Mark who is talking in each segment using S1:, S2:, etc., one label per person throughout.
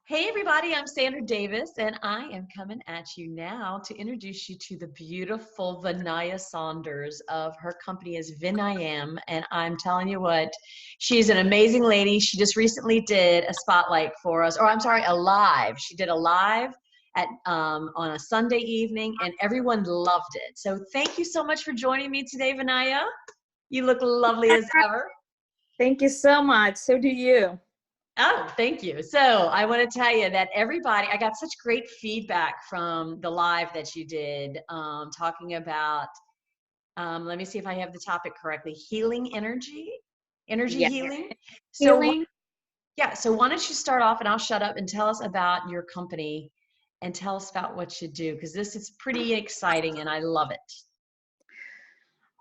S1: Hey everybody, I'm Sandra Davis, and I am coming at you now to introduce you to the beautiful Vanaya Saunders of her company is Vinayam. And I'm telling you what, she's an amazing lady. She just recently did a spotlight for us, or I'm sorry, a live. She did a live at on a Sunday evening, and everyone loved it. So thank you so much for joining me today, Vanaya. You look lovely as ever.
S2: Thank you so much. So do you.
S1: Oh, thank you. So I want to tell you that I got such great feedback from the live that you did, talking about, let me see if I have the topic correctly, healing energy
S2: Yeah.
S1: healing. So,
S2: Healing.
S1: yeah, so why don't you start off and I'll shut up and tell us about your company and tell us about what you do, because this is pretty exciting and I love it.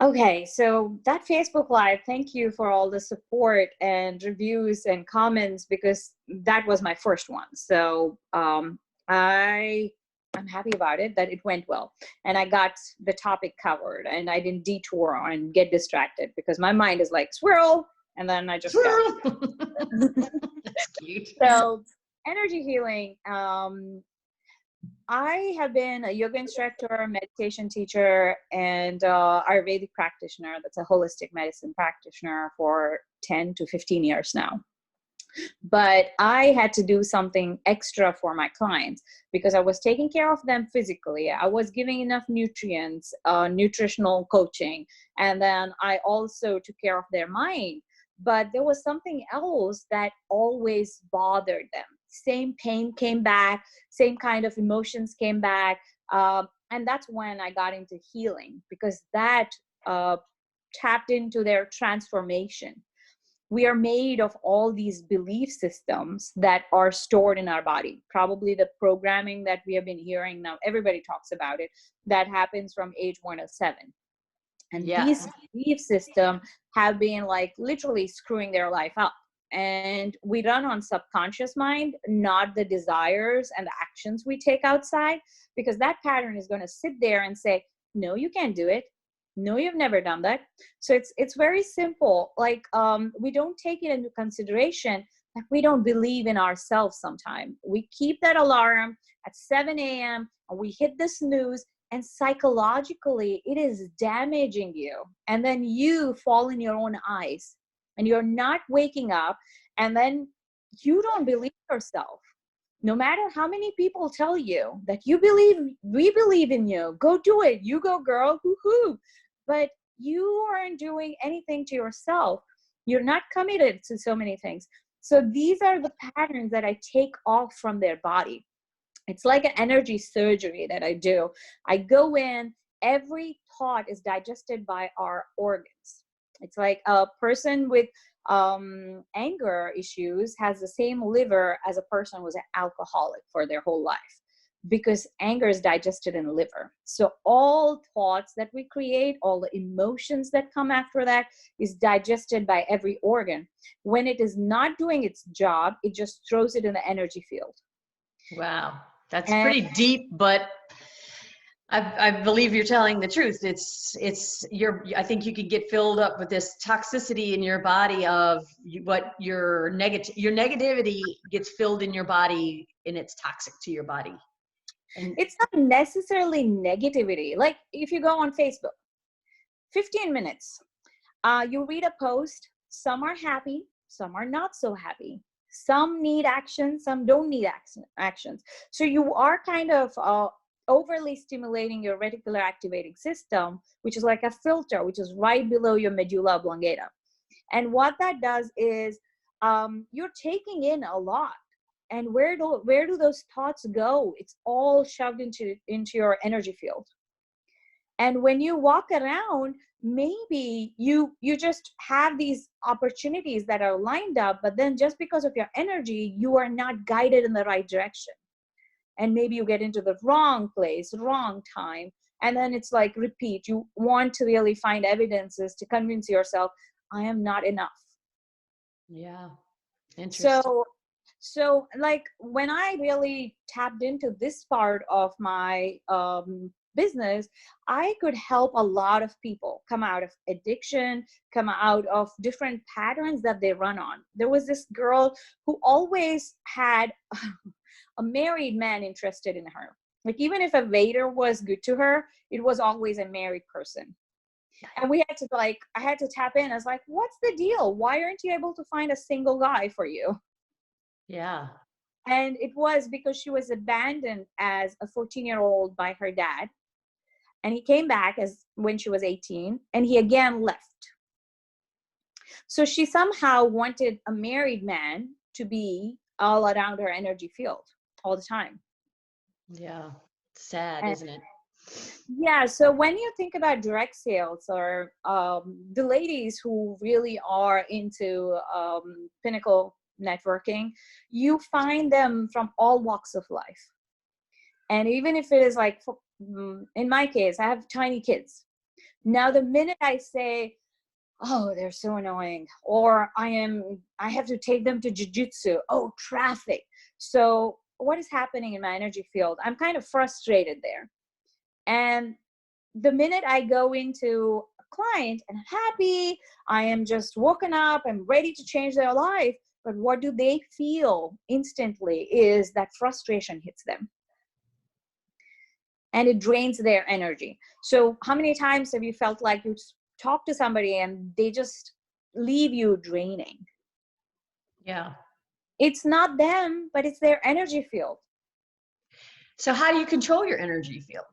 S2: Okay, so that Facebook Live, thank you for all the support and reviews and comments because that was my first one. So I'm happy about it that it went well and I got the topic covered and I didn't detour and get distracted because my mind is like swirl and then I just go.
S1: Swirl. That's cute.
S2: So energy healing. I have been a yoga instructor, meditation teacher, and Ayurvedic practitioner. That's a holistic medicine practitioner for 10 to 15 years now. But I had to do something extra for my clients because I was taking care of them physically. I was giving enough nutrients, nutritional coaching, and then I also took care of their mind. But there was something else that always bothered them. Same pain came back, same kind of emotions came back. And that's when I got into healing because that uh, tapped into their transformation. We are made of all these belief systems that are stored in our body. Probably the programming that we have been hearing now, everybody talks about it, that happens from age 107. And these
S1: Yes.
S2: belief systems have been like literally screwing their life up. And we run on subconscious mind, not the desires and the actions we take outside, because that pattern is going to sit there and say, no, you can't do it. No, you've never done that. So it's very simple. Like we don't take it into consideration that we don't believe in ourselves sometimes. We keep that alarm at 7 a.m. and we hit the snooze, and psychologically it is damaging you, and then you fall in your own eyes and you're not waking up, and then you don't believe yourself no matter how many people tell you that you believe, we believe in you, go do it, you go girl, hoo-hoo, but you aren't doing anything to yourself. You're not committed to so many things. So these are the patterns that I take off from their body. It's like an energy surgery that I do. I go in, every thought is digested by our organs. It's like a person with anger issues has the same liver as a person who's an alcoholic for their whole life, because anger is digested in the liver. So all thoughts that we create, all the emotions that come after that is digested by every organ. When it is not doing its job, it just throws it in the energy field.
S1: Wow. That's
S2: And
S1: pretty deep, but I believe you're telling the truth. I think you could get filled up with this toxicity in your body of what your negativity gets filled in your body and it's toxic to your body. And
S2: it's not necessarily negativity. Like if you go on Facebook, 15 minutes, you read a post, some are happy, some are not so happy. Some need action, some don't need actions. So you are kind of overly stimulating your reticular activating system, which is like a filter, which is right below your medulla oblongata. And what that does is you're taking in a lot. And where do those thoughts go? It's all shoved into your energy field. And when you walk around, maybe you just have these opportunities that are lined up, but then just because of your energy, you are not guided in the right direction. And maybe you get into the wrong place, wrong time. And then it's like repeat. You want to really find evidences to convince yourself, I am not enough.
S1: yeah, interesting.
S2: So like when I really tapped into this part of my business, I could help a lot of people come out of addiction, come out of different patterns that they run on. There was this girl who always had a married man interested in her. Like, even if a waiter was good to her, it was always a married person. And we had to, like, I had to tap in. I was like, what's the deal? Why aren't you able to find a single guy for you?
S1: Yeah.
S2: And it was because she was abandoned as a 14-year-old by her dad. And he came back as when she was 18, and he again left. So she somehow wanted a married man to be all around her energy field all the time.
S1: Yeah. Sad,
S2: And
S1: isn't it?
S2: yeah, so when you think about direct sales, or the ladies who really are into pinnacle networking, you find them from all walks of life. And even if it is like, in my case, I have tiny kids. Now, the minute I say, oh, they're so annoying, or I have to take them to jujitsu, oh, traffic. So what is happening in my energy field? I'm kind of frustrated there. And the minute I go into a client and I'm happy, I am just woken up, I'm ready to change their life. But what do they feel instantly is that frustration hits them. And it drains their energy. So how many times have you felt like you talk to somebody and they just leave you draining?
S1: Yeah.
S2: It's not them, but it's their energy field.
S1: So how do you control your energy field?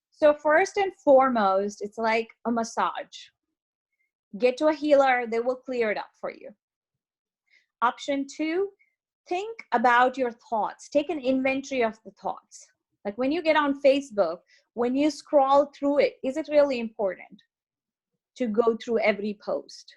S2: So first and foremost, it's like a massage. Get to a healer, they will clear it up for you. Option 2, think about your thoughts. Take an inventory of the thoughts. Like, when you get on Facebook, when you scroll through it, is it really important to go through every post?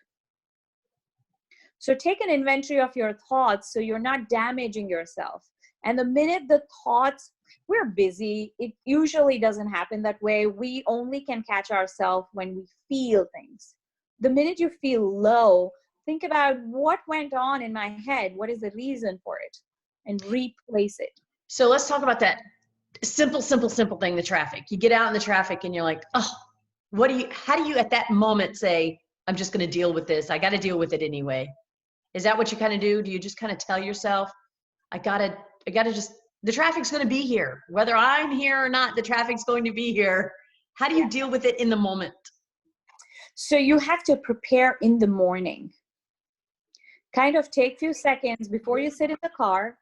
S2: So take an inventory of your thoughts so you're not damaging yourself. And the minute the thoughts, we're busy, it usually doesn't happen that way. We only can catch ourselves when we feel things. The minute you feel low, think about what went on in my head. What is the reason for it? And replace it.
S1: So let's talk about that simple thing, the traffic. You get out in the traffic and you're like, oh, how do you at that moment say, I'm just going to deal with this. I got to deal with it anyway. Is that what you kind of do? Do you just kind of tell yourself, I gotta just, the traffic's going to be here. Whether I'm here or not, the traffic's going to be here. How do you deal with it in the moment?
S2: So you have to prepare in the morning. Kind of take a few seconds before you sit in the car.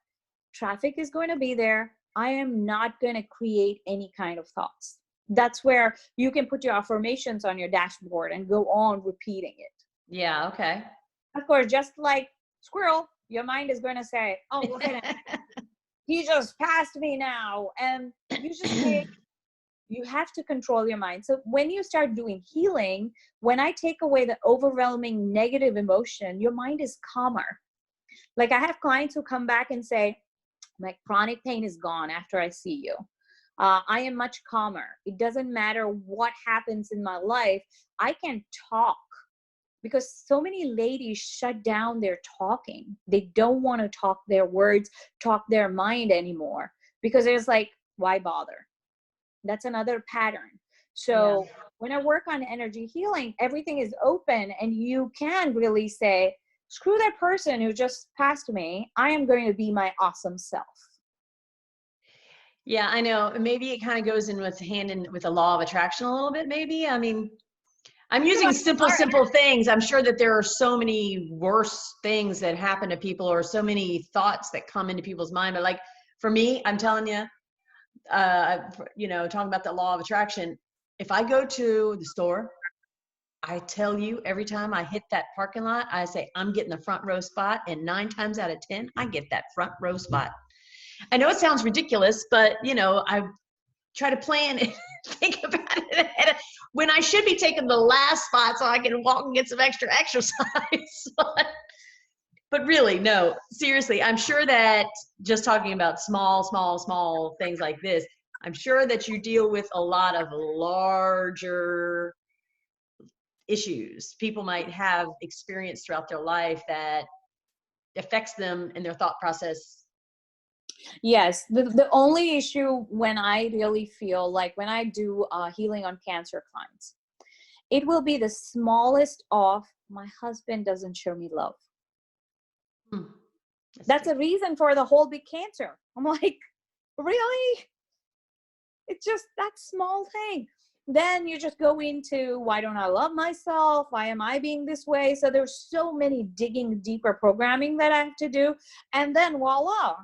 S2: Traffic is going to be there. I am not going to create any kind of thoughts. That's where you can put your affirmations on your dashboard and go on repeating it.
S1: Yeah, okay.
S2: Of course, just like squirrel, your mind is going to say, oh, look at him. He just passed me now. And you have to control your mind. So when you start doing healing, when I take away the overwhelming negative emotion, your mind is calmer. Like, I have clients who come back and say, my chronic pain is gone after I see you. I am much calmer. It doesn't matter what happens in my life. I can talk. Because so many ladies shut down their talking. They don't want to talk their words, talk their mind anymore. Because it's like, why bother? That's another pattern. So when I work on energy healing, everything is open, and you can really say, screw that person who just passed me. I am going to be my awesome self.
S1: Yeah, I know. Maybe it kind of goes in with with the law of attraction a little bit, maybe. I mean, I'm using simple things. I'm sure that there are so many worse things that happen to people, or so many thoughts that come into people's mind. But like for me, I'm telling you, talking about the law of attraction, if I go to the store, I tell you, every time I hit that parking lot, I say, I'm getting the front row spot. And 9 times out of 10, I get that front row spot. I know it sounds ridiculous, but I try to plan and think about it ahead when I should be taking the last spot so I can walk and get some extra exercise. But really, no, seriously, I'm sure that just talking about small things like this, I'm sure that you deal with a lot of larger issues people might have experienced throughout their life that affects them in their thought process
S2: Yes, the only issue when I really feel like when I do healing on cancer clients, it will be the smallest of my husband doesn't show me love.
S1: Hmm.
S2: That's a reason for the whole big cancer. I'm like, really? It's just that small thing. Then you just go into, why don't I love myself? Why am I being this way? So there's so many digging deeper programming that I have to do. And then voila,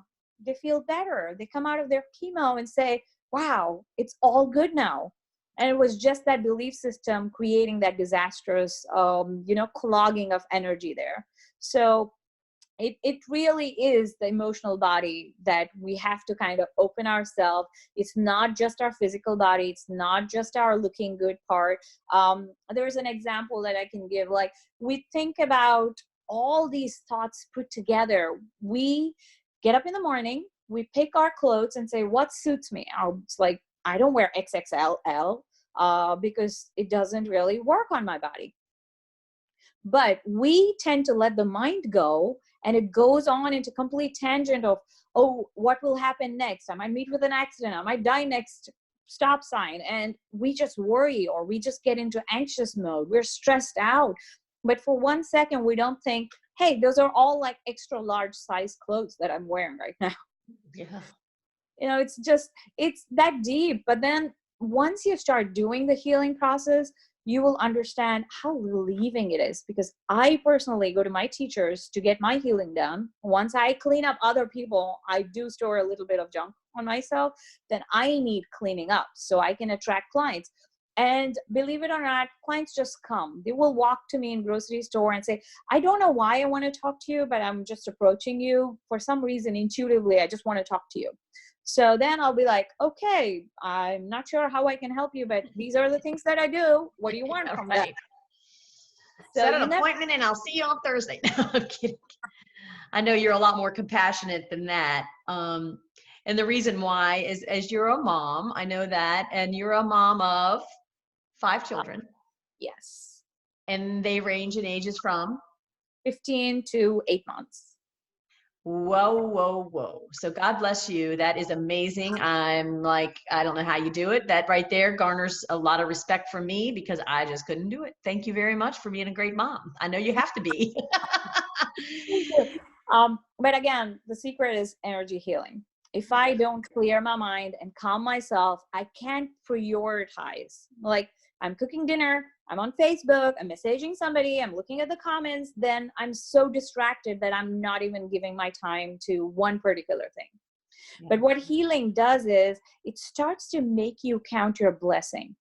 S2: they feel better. They come out of their chemo and say, wow, it's all good now. And it was just that belief system creating that disastrous, clogging of energy there. So it really is the emotional body that we have to kind of open ourselves. It's not just our physical body. It's not just our looking good part. There's an example that I can give. Like, we think about all these thoughts put together. We get up in the morning, we pick our clothes and say, what suits me? It's like, I don't wear XXL because it doesn't really work on my body. But we tend to let the mind go, and it goes on into complete tangent of, oh, what will happen next? I might meet with an accident. I might die next stop sign. And we just worry, or we just get into anxious mode. We're stressed out. But for 1 second, we don't think, hey, those are all like extra large size clothes that I'm wearing right now.
S1: Yeah.
S2: It's that deep. But then once you start doing the healing process, you will understand how relieving it is. Because I personally go to my teachers to get my healing done. Once I clean up other people, I do store a little bit of junk on myself, then I need cleaning up so I can attract clients. And believe it or not, clients just come. They will walk to me in grocery store and say, I don't know why I want to talk to you, but I'm just approaching you for some reason. Intuitively, I just want to talk to you. So then I'll be like, okay, I'm not sure how I can help you, but these are the things that I do. What do you want from that? So
S1: Set an appointment and I'll see you on Thursday. No, I'm kidding. I know you're a lot more compassionate than that. And the reason why is, as you're a mom, I know that, and you're a mom of 5 children.
S2: Yes.
S1: And they range in ages from
S2: 15 to 8 months.
S1: Whoa, whoa, whoa. So God bless you. That is amazing. I'm like, I don't know how you do it. That right there garners a lot of respect from me because I just couldn't do it. Thank you very much for being a great mom. I know you have to be.
S2: But again, the secret is energy healing. If I don't clear my mind and calm myself, I can't prioritize. Like, I'm cooking dinner, I'm on Facebook, I'm messaging somebody, I'm looking at the comments, then I'm so distracted that I'm not even giving my time to one particular thing. Yeah. But what healing does is it starts to make you count your blessing.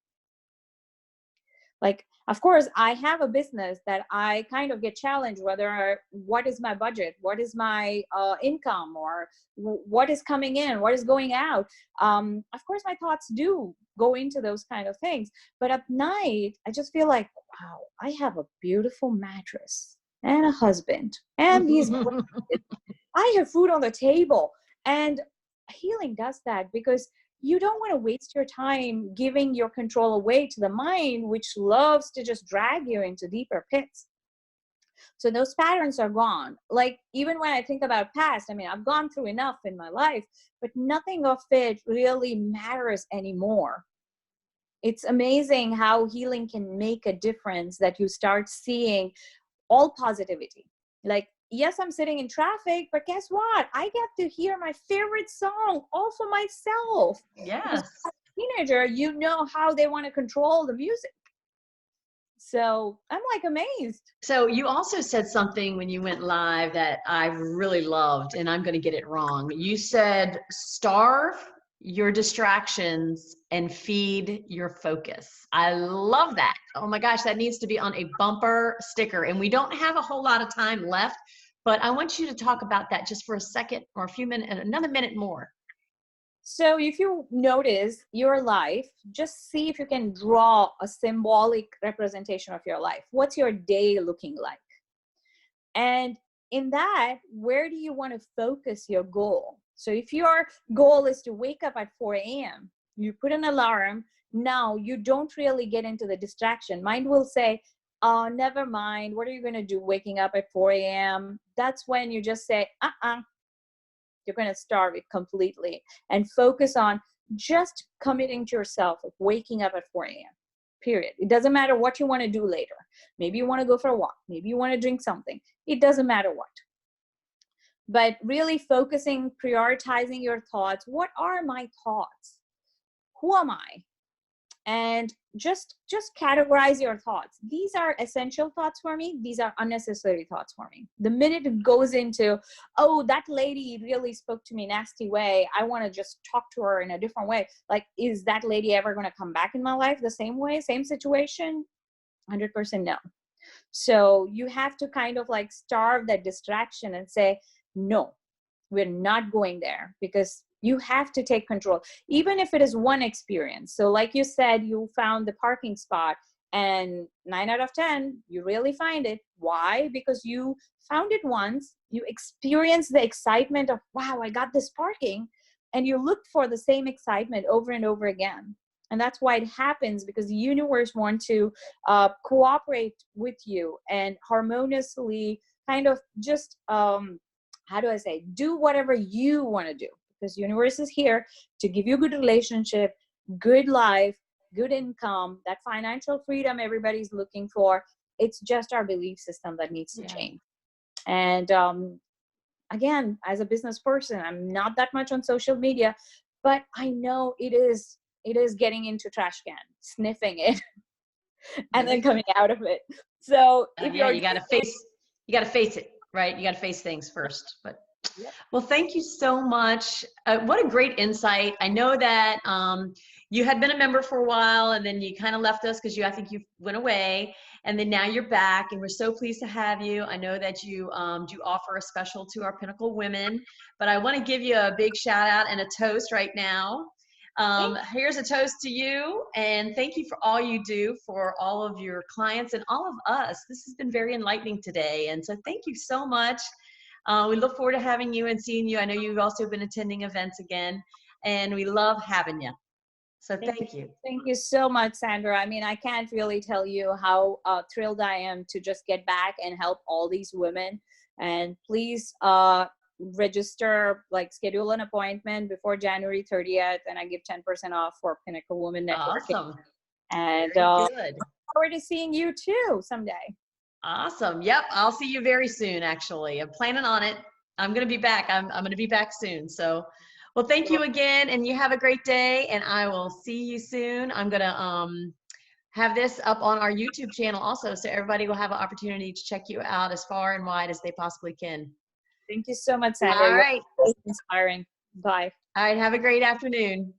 S2: Like, of course, I have a business that I kind of get challenged whether what is my budget, what is my income, or what is coming in, what is going out. Of course, my thoughts do go into those kind of things. But at night, I just feel like, wow, I have a beautiful mattress and a husband and these I have food on the table. And healing does that because you don't want to waste your time giving your control away to the mind, which loves to just drag you into deeper pits. So those patterns are gone. Like, even when I think about past, I mean, I've gone through enough in my life, but nothing of it really matters anymore. It's amazing how healing can make a difference, that you start seeing all positivity. Like, yes, I'm sitting in traffic, but guess what? I get to hear my favorite song all for myself.
S1: Yes.
S2: Because as a teenager, you know how they want to control the music. So I'm like amazed.
S1: So you also said something when you went live that I really loved, and I'm going to get it wrong. You said starve your distractions and feed your focus. I love that. Oh my gosh, that needs to be on a bumper sticker. And we don't have a whole lot of time left, but I want you to talk about that just for a second or a few minutes, another minute more.
S2: So if you notice your life, just see if you can draw a symbolic representation of your life. What's your day looking like? And in that, where do you want to focus your goal? So if your goal is to wake up at 4 a.m., you put an alarm. Now you don't really get into the distraction. Mind will say, oh, never mind. What are you going to do waking up at 4 a.m.? That's when you just say, You're going to starve it completely and focus on just committing to yourself, like waking up at 4 a.m. Period. It doesn't matter what you want to do later. Maybe you want to go for a walk. Maybe you want to drink something. It doesn't matter what. But really focusing, prioritizing your thoughts. What are my thoughts? Who am I? And just categorize your thoughts. These are essential thoughts for me. These are unnecessary thoughts for me. The minute it goes into, oh, that lady really spoke to me nasty way, I want to just talk to her in a different way. Like, is that lady ever going to come back in my life the same way, same situation? 100% no. So you have to kind of like starve that distraction and say, no, we're not going there, because you have to take control, even if it is one experience. So like you said, you found the parking spot and 9 out of 10, you really find it. Why? Because you found it once, you experienced the excitement of, wow, I got this parking, and you look for the same excitement over and over again. And that's why it happens, because the universe wants to cooperate with you and harmoniously kind of just, how do I say, do whatever you want to do. Because the universe is here to give you a good relationship, good life, good income, that financial freedom everybody's looking for. It's just our belief system that needs to change. And again, as a business person, I'm not that much on social media, but I know it is getting into trash can, sniffing it, and then coming out of it. So if
S1: you got to face it, right? You got to face things first. But well, thank you so much. What a great insight. I know that you had been a member for a while, and then you kind of left us because I think you went away, and then now you're back, and we're so pleased to have you. I know that you do offer a special to our Pinnacle women, but I want to give you a big shout out and a toast right now. Here's a toast to you, and thank you for all you do for all of your clients and all of us. This has been very enlightening today, and so thank you so much. We look forward to having you and seeing you. I know you've also been attending events again, and we love having you. So thank you.
S2: Thank you so much, Sandra. I mean, I can't really tell you how thrilled I am to just get back and help all these women. And please register, like schedule an appointment before January 30th, and I give 10% off for Pinnacle Women Networking.
S1: Awesome.
S2: And look forward to seeing you too someday.
S1: Awesome. Yep. I'll see you very soon, actually. I'm planning on it. I'm going to be back. I'm going to be back soon. So, well, thank you again, and you have a great day, and I will see you soon. I'm going to have this up on our YouTube channel also, so everybody will have an opportunity to check you out as far and wide as they possibly can.
S2: Thank you so much, Sandra.
S1: All right.
S2: Inspiring. Bye.
S1: All right. Have a great afternoon.